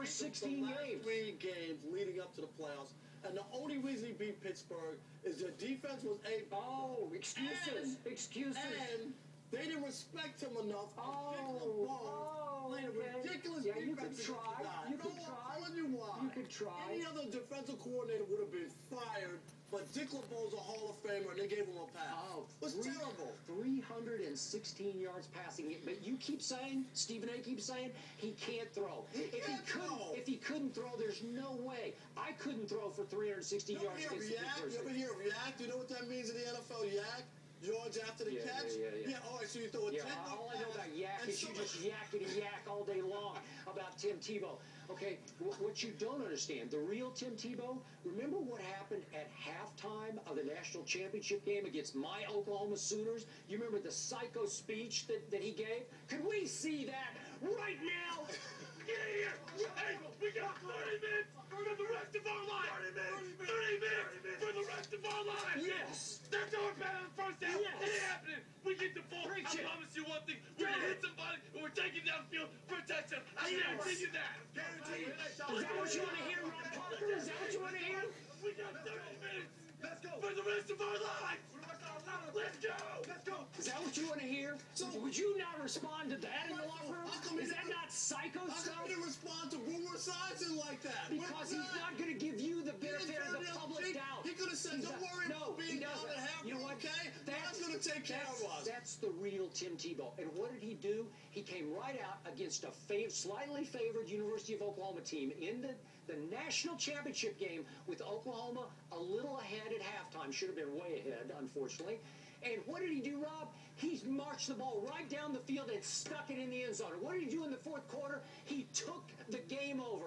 first 16 games. 3 games leading up to the playoffs. And the only reason he beat Pittsburgh is their defense was able. Oh, excuses. Excuses. And they didn't respect him enough. Playing a ridiculous yeah, you defense. could try. You could try. I'm telling you why. You could try. Any other defensive coordinator would have been fired, but Dick LeBeau's a Hall of Famer, and they gave him a pass. Oh, it was terrible. 316 yards passing. But you keep saying, Stephen A. keeps saying, he can't throw. If he couldn't throw, there's no way. I couldn't throw for 316 yards against the Pittsburgh. You ever hear of yak? You know what that means in the NFL, yak? Yards after the catch? Yeah, all right, so you throw a 10 all I know about yak is you just yak all day long about Tim Tebow. Okay, what you don't understand, the real Tim Tebow, remember what happened at halftime of the national championship game against my Oklahoma Sooners? You remember the psycho speech that he gave? Could we see that right now? Get in here! Hey, we got 30 minutes for the rest of our lives! 30 minutes for the rest of our lives! Yes! That's our battle in the first half. Yes. It ain't happening. We get the ball. Preach I it. promise you one thing. We're going to hit somebody and we're taking down the field for a touchdown. I guarantee you that. Guarantee you. Is that what you want to hear, Rob Parker? Is that what you want to hear? We got 30 minutes. Let's go. For the rest of our lives. Let's go. Let's go. Is that what you want to hear? So, would you not respond to that in the locker room? Is that not psycho stuff? How come he didn't respond to Boomer Esiason like that? Because he's not going to give you the benefit of the public doubt. He could have said, don't worry about being down at half. You know what? Okay? That's going to take care of us. That's the real Tim Tebow. And what did he do? He came right out against a slightly favored University of Oklahoma team in the national championship game with Oklahoma a little ahead at halftime. Should have been way ahead, unfortunately. And what did he do, Rob? He's marched the ball right down the field and stuck it in the end zone. And what did he do in the fourth quarter? He took the game over.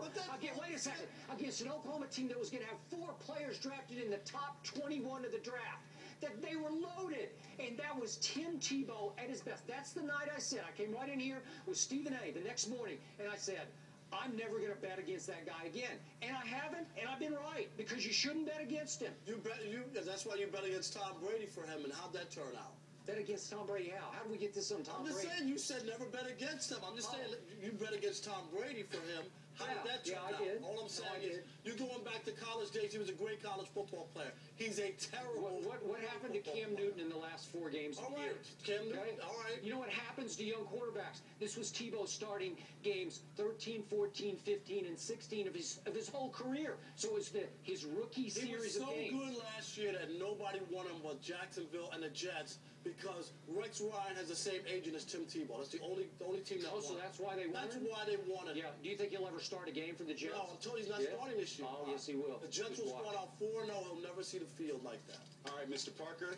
Wait a second. Against an Oklahoma team that was going to have 4 players drafted in the top 21 of the draft. That they were loaded. And that was Tim Tebow at his best. That's the night I said. I came right in here with Stephen A. the next morning, and I said, I'm never going to bet against that guy again. And I haven't, and I've been right, because you shouldn't bet against him. That's why you bet against Tom Brady for him, and how'd that turn out? Bet against Tom Brady how? How did we get this on Tom Brady? I'm just saying, you said never bet against him. I'm just saying, you bet against Tom Brady for him. How did that turn out? I did. All I'm saying is, you're going back to college days. He was a great college football player. He's a terrible What happened to Cam Newton in the last 4 games of the year? Cam Newton, all right. You know what happens to young quarterbacks? This was Tebow starting games 13, 14, 15, and 16 of his whole career. So it was his rookie series of games. He was so good last year that nobody won him but Jacksonville and the Jets because Rex Ryan has the same agent as Tim Tebow. That's the only team that won. So that's why they won. That's why they won it. Yeah. Do you think he'll ever start a game for the Jets? No, until he's not starting this year. Oh, yes, he will. The Jets will start out 4-0. He'll never see the field like that. All right, Mr. Parker,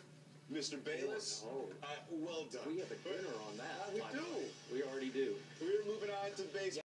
Mr. Bayless, well done. We have a dinner on that. We do. We already do. We're moving on to baseball.